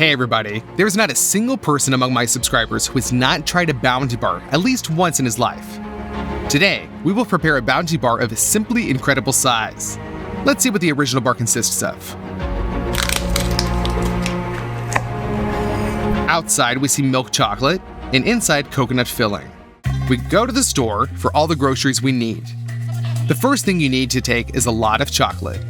Hey everybody, there's not a single person among my subscribers who has not tried a Bounty Bar at least once in his life. Today, we will prepare a Bounty Bar of a simply incredible size. Let's see what the original bar consists of. Outside we see milk chocolate, and inside coconut filling. We go to the store for all the groceries we need. The first thing you need to take is a lot of chocolate.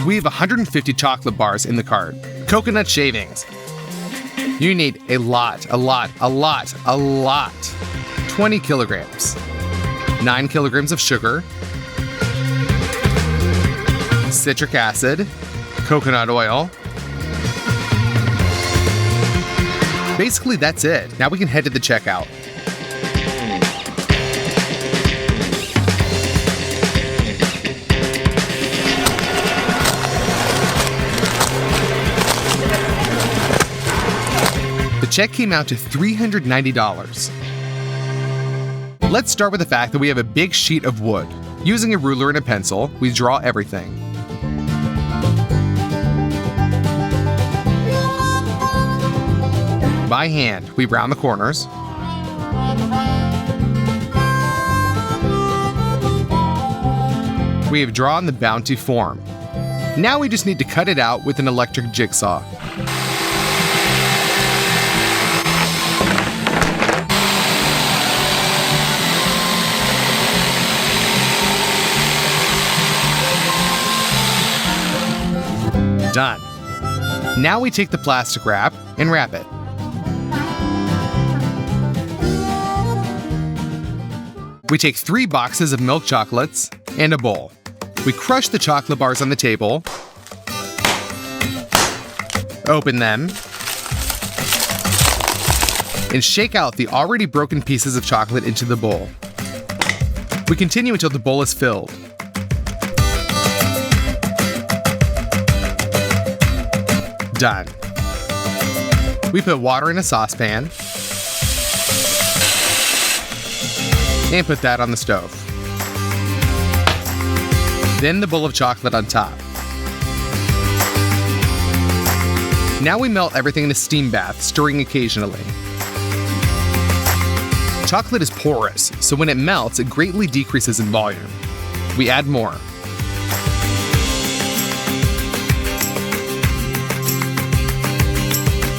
We have 150 chocolate bars in the cart. Coconut shavings. You need a lot. 20 kilograms. 9 kilograms of sugar. Citric acid. Coconut oil. Basically, that's it. Now we can head to the checkout. The check came out to $390. Let's start with the fact that we have a big sheet of wood. Using a ruler and a pencil, we draw everything. By hand, we round the corners. We have drawn the bounty form. Now we just need to cut it out with an electric jigsaw. Done. Now we take the plastic wrap and wrap it. We take 3 boxes of milk chocolates and a bowl. We crush the chocolate bars on the table, open them, and shake out the already broken pieces of chocolate into the bowl. We continue until the bowl is filled. Done. We put water in a saucepan and put that on the stove. Then the bowl of chocolate on top. Now we melt everything in a steam bath, stirring occasionally. Chocolate is porous, so when it melts, it greatly decreases in volume. We add more.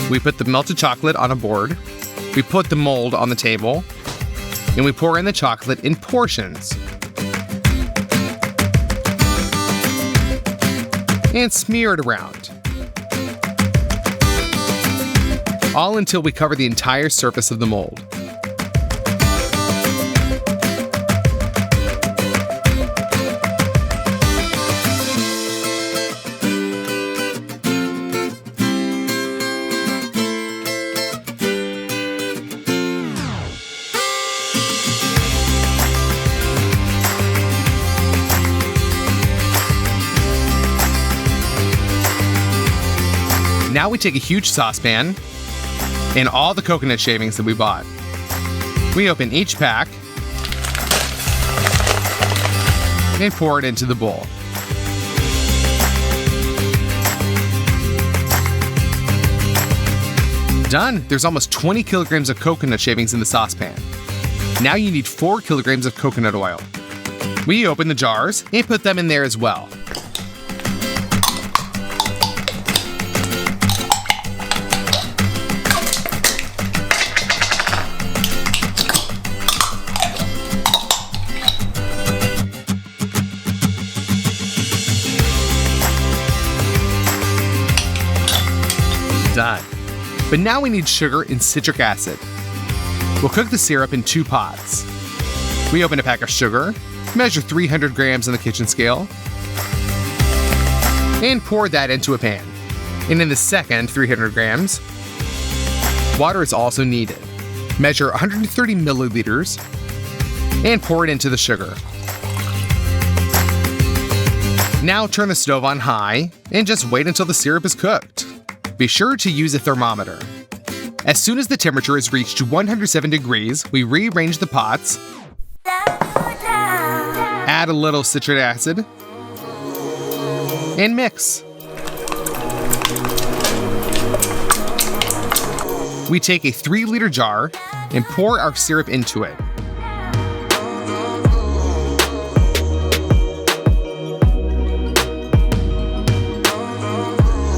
We put the melted chocolate on a board, we put the mold on the table, and we pour in the chocolate in portions. And smear it around. All until we cover the entire surface of the mold. Now we take a huge saucepan and all the coconut shavings that we bought. We open each pack and pour it into the bowl. Done! There's almost 20 kilograms of coconut shavings in the saucepan. Now you need 4 kilograms of coconut oil. We open the jars and put them in there as well. Done. But now we need sugar and citric acid. We'll cook the syrup in 2 pots. We open a pack of sugar, measure 300 grams on the kitchen scale, and pour that into a pan. And in the second 300 grams, water is also needed. Measure 130 milliliters and pour it into the sugar. Now turn the stove on high and just wait until the syrup is cooked. Be sure to use a thermometer. As soon as the temperature has reached 107 degrees, we rearrange the pots Add a little citric acid. And mix. We take a 3-liter jar and pour our syrup into it.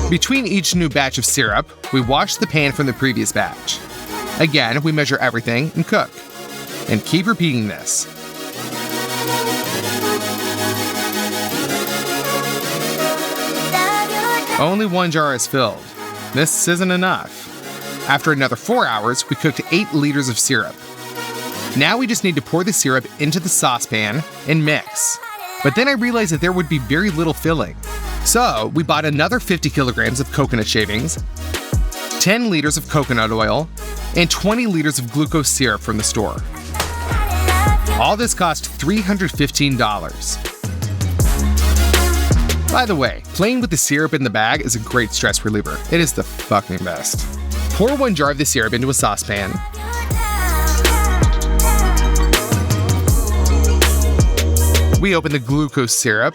Between each new batch of syrup, we wash the pan from the previous batch. Again, we measure everything and cook. And keep repeating this. Only 1 jar is filled. This isn't enough. After another 4 hours, we cooked 8 liters of syrup. Now we just need to pour the syrup into the saucepan and mix. But then I realized that there would be very little filling. So we bought another 50 kilograms of coconut shavings, 10 liters of coconut oil, and 20 liters of glucose syrup from the store. All this cost $315. By the way, playing with the syrup in the bag is a great stress reliever. It is the fucking best. Pour 1 jar of the syrup into a saucepan. We open the glucose syrup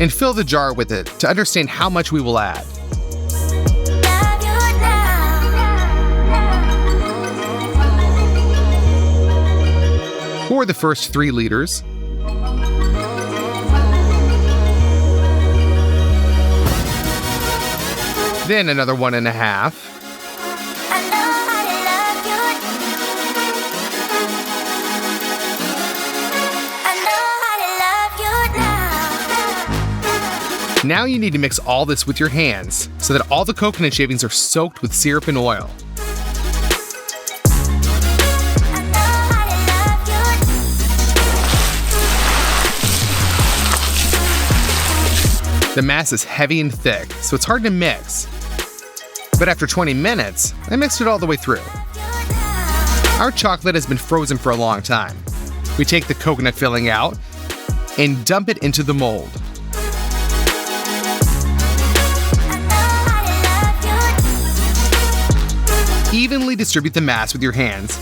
and fill the jar with it to understand how much we will add. Pour the first 3 liters. Then another 1.5. Now you need to mix all this with your hands so that all the coconut shavings are soaked with syrup and oil. The mass is heavy and thick, so it's hard to mix. But after 20 minutes, I mixed it all the way through. Our chocolate has been frozen for a long time. We take the coconut filling out and dump it into the mold. Evenly distribute the mass with your hands.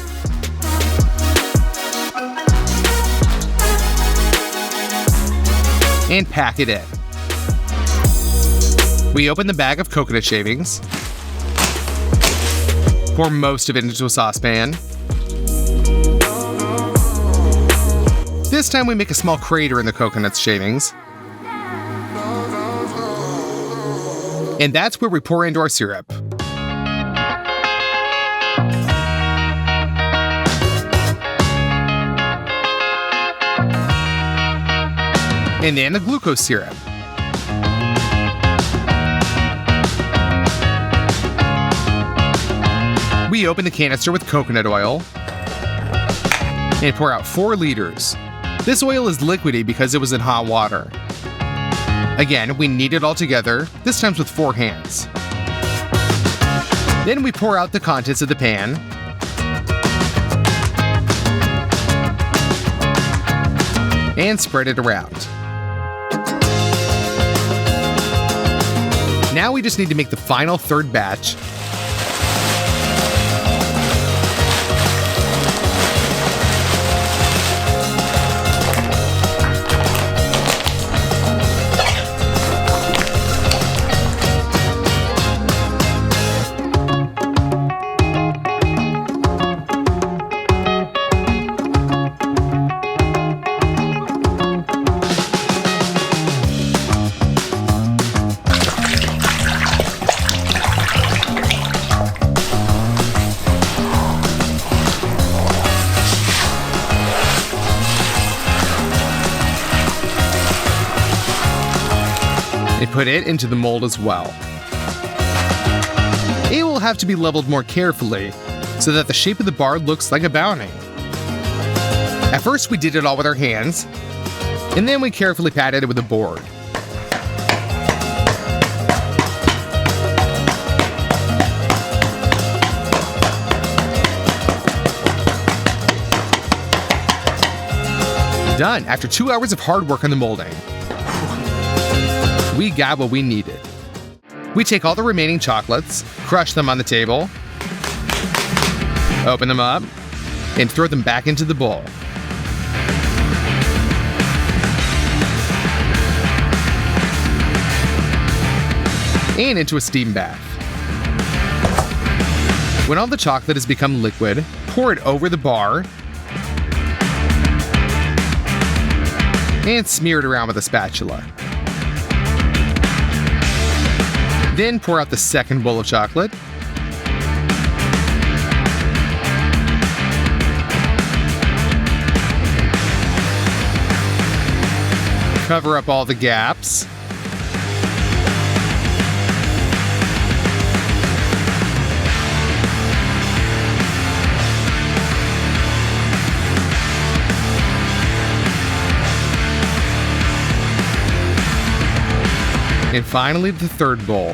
And pack it in. We open the bag of coconut shavings. Pour most of it into a saucepan. This time we make a small crater in the coconut shavings. And that's where we pour into our syrup. And then the glucose syrup. We open the canister with coconut oil and pour out 4 liters. This oil is liquidy because it was in hot water. Again, we knead it all together, this time with 4 hands. Then we pour out the contents of the pan. And spread it around. Now we just need to make the final 3rd batch. And put it into the mold as well. It will have to be leveled more carefully so that the shape of the bar looks like a bounty. At first we did it all with our hands, and then we carefully patted it with a board. Done after 2 hours of hard work on the molding. We got what we needed. We take all the remaining chocolates, crush them on the table, open them up, and throw them back into the bowl. and into a steam bath. When all the chocolate has become liquid, pour it over the bar and smear it around with a spatula. Then pour out the second bowl of chocolate. Cover up all the gaps. And finally, the third bowl.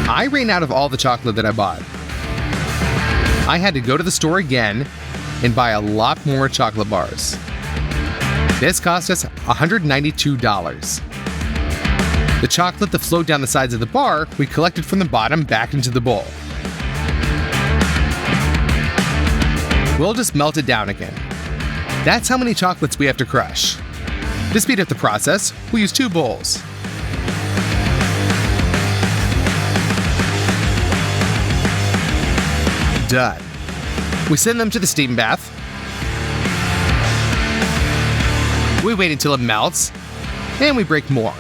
I ran out of all the chocolate that I bought. I had to go to the store again and buy a lot more chocolate bars. This cost us $192. The chocolate that flowed down the sides of the bar, we collected from the bottom back into the bowl. We'll just melt it down again. That's how many chocolates we have to crush. To speed up the process, we'll use 2 bowls. Done. We send them to the steam bath. We wait until it melts, and we break more.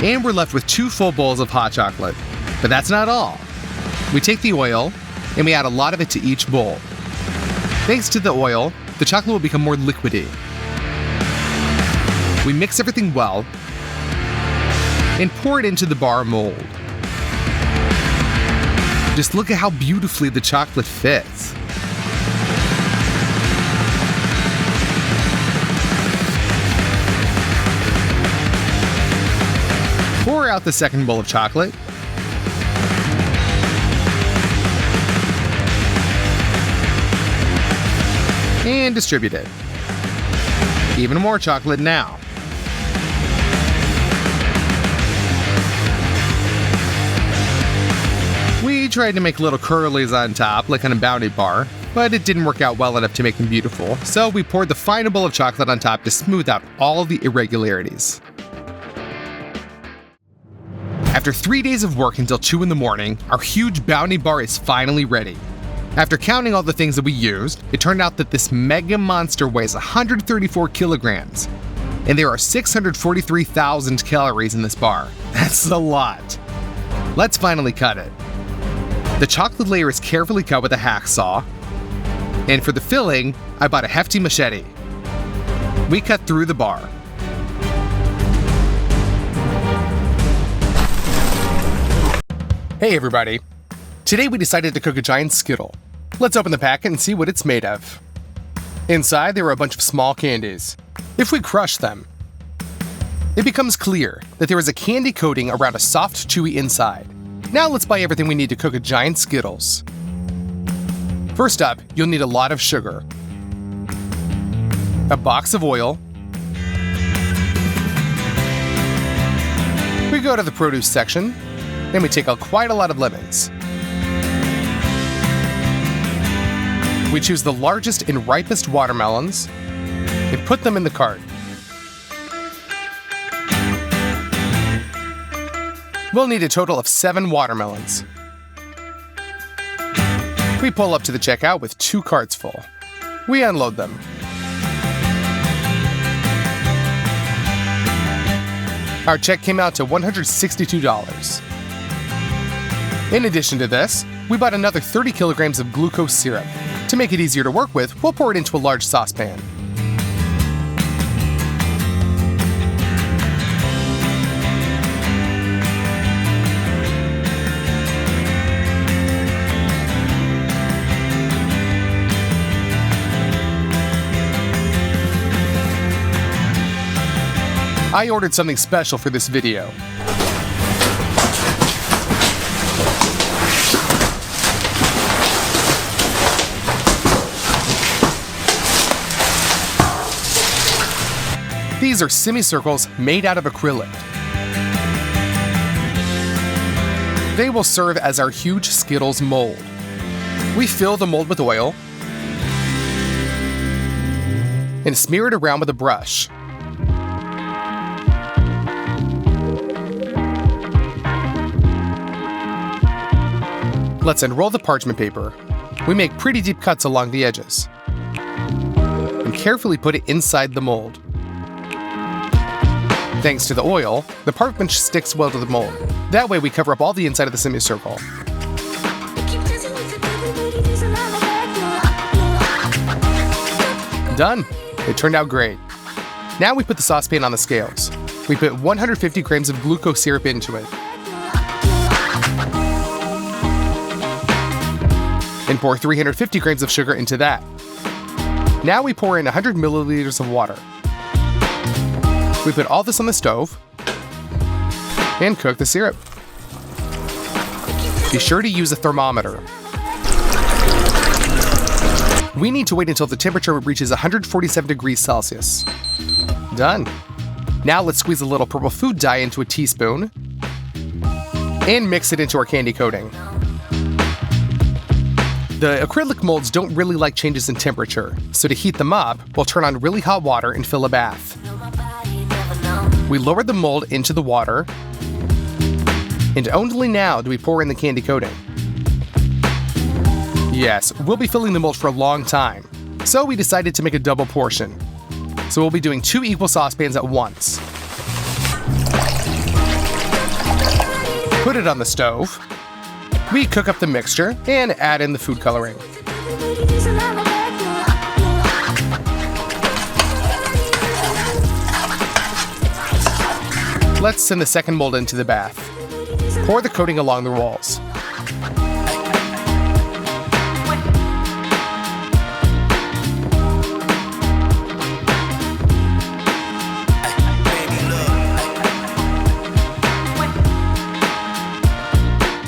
And we're left with 2 full bowls of hot chocolate. But that's not all. We take the oil, and we add a lot of it to each bowl. Thanks to the oil, the chocolate will become more liquidy. We mix everything well, and pour it into the bar mold. Just look at how beautifully the chocolate fits. Pour out the second bowl of chocolate. And distribute it. Even more chocolate now. We tried to make little curlies on top, like on a Bounty bar, but it didn't work out well enough to make them beautiful, so we poured the final bowl of chocolate on top to smooth out all the irregularities. After 3 days of work until 2 in the morning, our huge Bounty bar is finally ready. After counting all the things that we used, it turned out that this mega monster weighs 134 kilograms, and there are 643,000 calories in this bar. That's a lot. Let's finally cut it. The chocolate layer is carefully cut with a hacksaw, and for the filling, I bought a hefty machete. We cut through the bar. Hey everybody! Today we decided to cook a giant Skittle. Let's open the packet and see what it's made of. Inside there are a bunch of small candies. If we crush them, it becomes clear that there is a candy coating around a soft, chewy inside. Now let's buy everything we need to cook a giant Skittles. First up, you'll need a lot of sugar, a box of oil. We go to the produce section, and we take out quite a lot of lemons. We choose the largest and ripest watermelons and put them in the cart. We'll need a total of 7 watermelons. We pull up to the checkout with 2 carts full. We unload them. Our check came out to $162. In addition to this, we bought another 30 kilograms of glucose syrup. To make it easier to work with, we'll pour it into a large saucepan. I ordered something special for this video. These are semicircles made out of acrylic. They will serve as our huge Skittles mold. We fill the mold with oil and smear it around with a brush. Let's unroll the parchment paper. We make pretty deep cuts along the edges and carefully put it inside the mold. Thanks to the oil, the parchment sticks well to the mold. That way we cover up all the inside of the semicircle. Done! It turned out great. Now we put the saucepan on the scales. We put 150 grams of glucose syrup into it. And pour 350 grams of sugar into that. Now we pour in 100 milliliters of water. We put all this on the stove and cook the syrup. Be sure to use a thermometer. We need to wait until the temperature reaches 147 degrees Celsius. Done. Now let's squeeze a little purple food dye into a teaspoon and mix it into our candy coating. The acrylic molds don't really like changes in temperature, so to heat them up, we'll turn on really hot water and fill a bath. We lower the mold into the water, and only now do we pour in the candy coating. Yes, we'll be filling the mold for a long time, so we decided to make a double portion. So we'll be doing 2 equal saucepans at once. Put it on the stove. We cook up the mixture and add in the food coloring. Let's send the second mold into the bath. Pour the coating along the walls.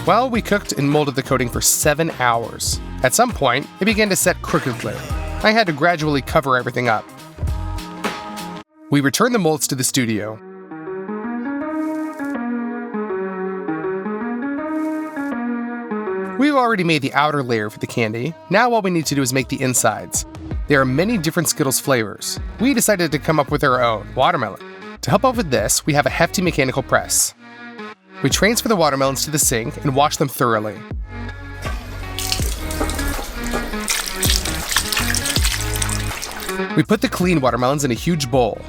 Well, we cooked and molded the coating for 7 hours. At some point, it began to set crookedly. I had to gradually cover everything up. We returned the molds to the studio. We've already made the outer layer for the candy. Now all we need to do is make the insides. There are many different Skittles flavors. We decided to come up with our own, watermelon. To help out with this, we have a hefty mechanical press. We transfer the watermelons to the sink and wash them thoroughly. We put the clean watermelons in a huge bowl.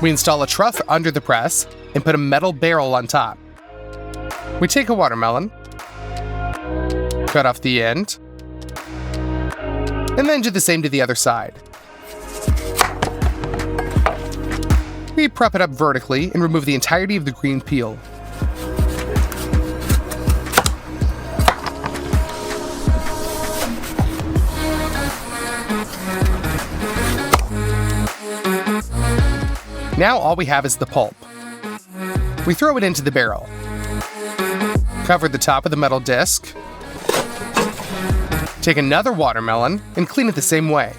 We install a trough under the press and put a metal barrel on top. We take a watermelon, cut off the end, and then do the same to the other side. We prop it up vertically and remove the entirety of the green peel. Now all we have is the pulp. We throw it into the barrel. Cover the top of the metal disc. Take another watermelon and clean it the same way.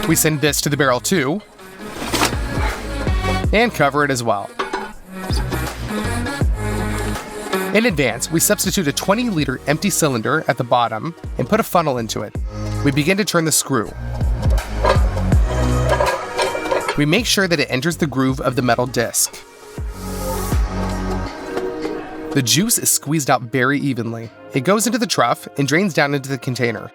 We send this to the barrel too, and cover it as well. In advance, we substitute a 20-liter empty cylinder at the bottom and put a funnel into it. We begin to turn the screw. We make sure that it enters the groove of the metal disc. The juice is squeezed out very evenly. It goes into the trough and drains down into the container.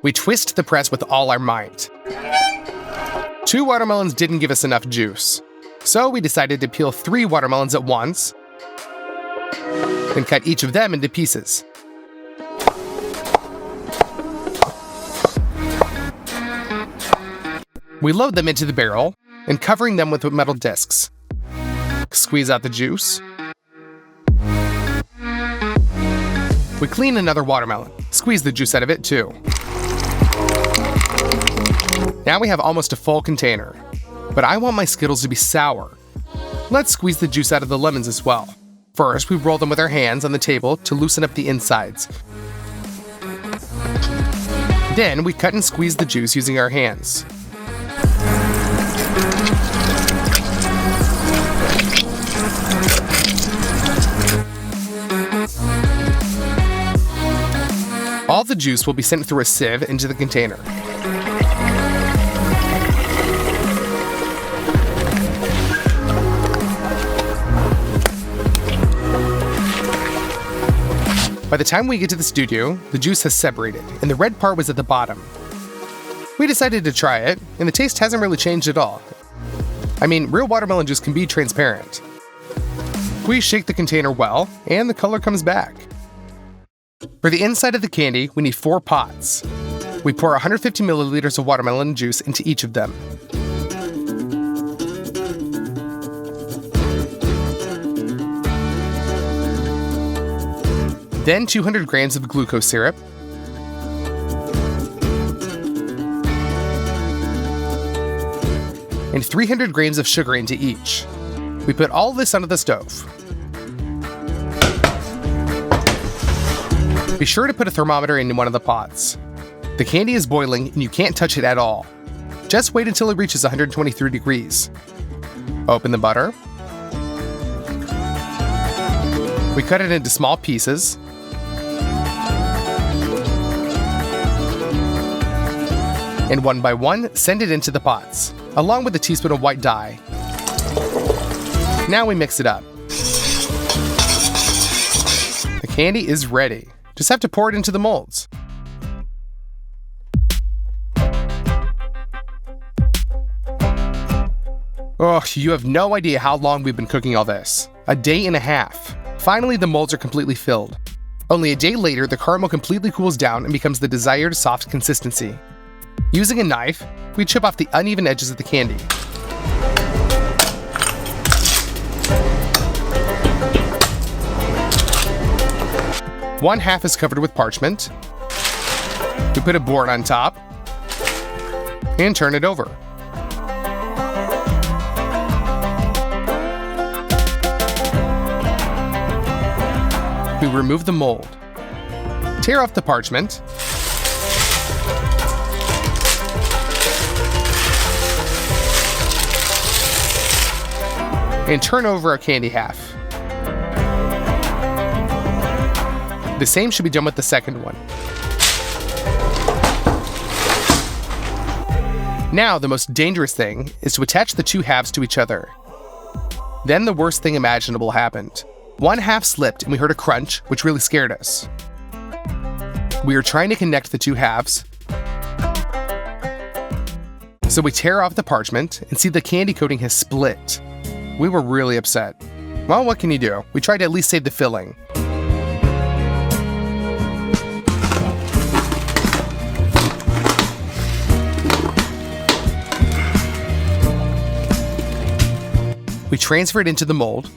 We twist the press with all our might. 2 watermelons didn't give us enough juice, so we decided to peel 3 watermelons at once and cut each of them into pieces. We load them into the barrel and covering them with metal discs. Squeeze out the juice. We clean another watermelon. Squeeze the juice out of it too. Now we have almost a full container, but I want my Skittles to be sour. Let's squeeze the juice out of the lemons as well. First, we roll them with our hands on the table to loosen up the insides. Then we cut and squeeze the juice using our hands. All the juice will be sent through a sieve into the container. By the time we get to the studio, the juice has separated, and the red part was at the bottom. We decided to try it, and the taste hasn't really changed at all. I mean, real watermelon juice can be transparent. We shake the container well, and the color comes back. For the inside of the candy, we need 4 pots. We pour 150 milliliters of watermelon juice into each of them. Then 200 grams of glucose syrup, and 300 grams of sugar into each. We put all this onto the stove. Be sure to put a thermometer in one of the pots. The candy is boiling and you can't touch it at all. Just wait until it reaches 123 degrees. Open the butter. We cut it into small pieces. And one by one, send it into the pots, along with a teaspoon of white dye. Now we mix it up. The candy is ready. Just have to pour it into the molds. Oh, you have no idea how long we've been cooking all this. A day and a half. Finally, the molds are completely filled. Only a day later, the caramel completely cools down and becomes the desired soft consistency. Using a knife, we chip off the uneven edges of the candy. One half is covered with parchment. We put a board on top and turn it over. We remove the mold. Tear off the parchment. And turn over our candy half. The same should be done with the second one. Now, the most dangerous thing is to attach the 2 halves to each other. Then the worst thing imaginable happened. One half slipped and we heard a crunch, which really scared us. We were trying to connect the 2 halves. So we tear off the parchment and see the candy coating has split. We were really upset. Well, what can you do? We tried to at least save the filling. We transfer it into the mold.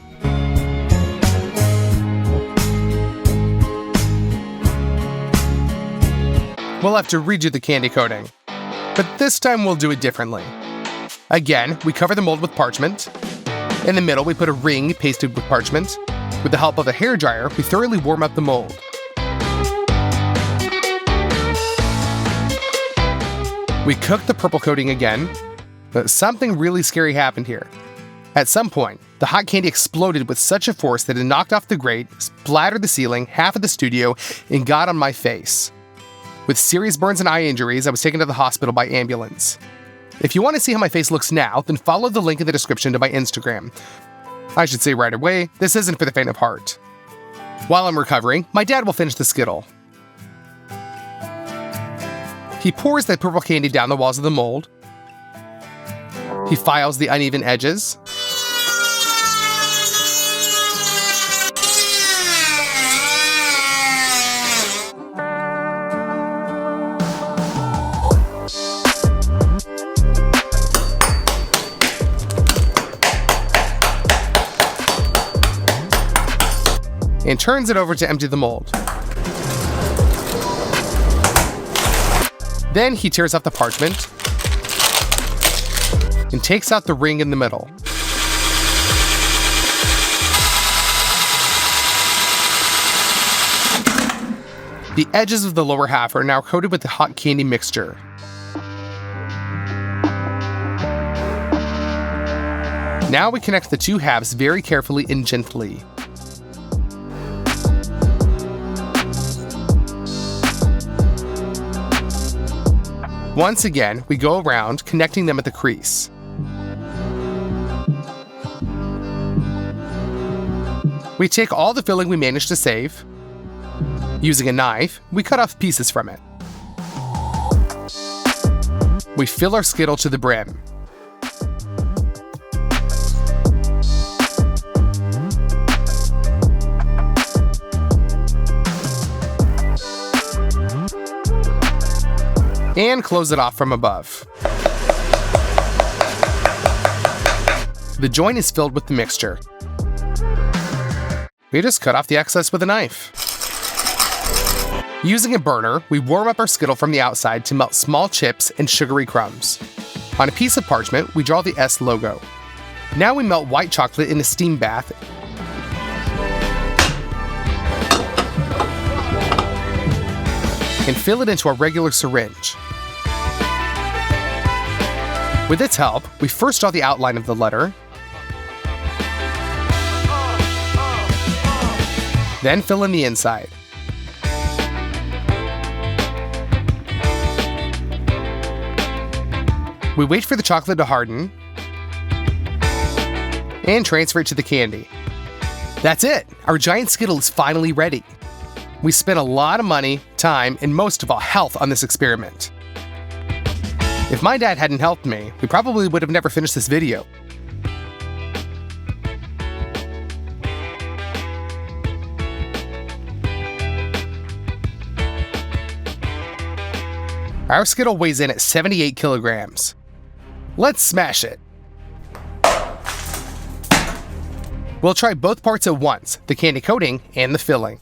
We'll have to redo the candy coating, but this time we'll do it differently. Again, we cover the mold with parchment. In the middle, we put a ring pasted with parchment. With the help of a hairdryer, we thoroughly warm up the mold. We cook the purple coating again, but something really scary happened here. At some point, the hot candy exploded with such a force that it knocked off the grate, splattered the ceiling, half of the studio, and got on my face. With serious burns and eye injuries, I was taken to the hospital by ambulance. If you want to see how my face looks now, then follow the link in the description to my Instagram. I should say right away, this isn't for the faint of heart. While I'm recovering, my dad will finish the Skittle. He pours that purple candy down the walls of the mold. He files the uneven edges. And turns it over to empty the mold. Then he tears off the parchment and takes out the ring in the middle. The edges of the lower half are now coated with the hot candy mixture. Now we connect the two halves very carefully and gently. Once again, we go around, connecting them at the crease. We take all the filling we managed to save. Using a knife, we cut off pieces from it. We fill our Skittle to the brim. And close it off from above. The joint is filled with the mixture. We just cut off the excess with a knife. Using a burner, we warm up our Skittle from the outside to melt small chips and sugary crumbs. On a piece of parchment, we draw the S logo. Now we melt white chocolate in a steam bath and fill it into a regular syringe. With its help, we first draw the outline of the letter, then fill in the inside. We wait for the chocolate to harden and transfer it to the candy. That's it! Our giant Skittle is finally ready. We spent a lot of money, time, and most of all, health on this experiment. If my dad hadn't helped me, we probably would have never finished this video. Our Skittle weighs in at 78 kilograms. Let's smash it. We'll try both parts at once, the candy coating and the filling.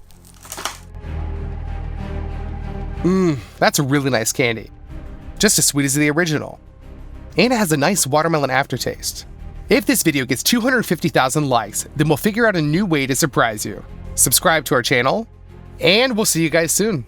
That's a really nice candy. Just as sweet as the original. And it has a nice watermelon aftertaste. If this video gets 250,000 likes, then we'll figure out a new way to surprise you. Subscribe to our channel, and we'll see you guys soon.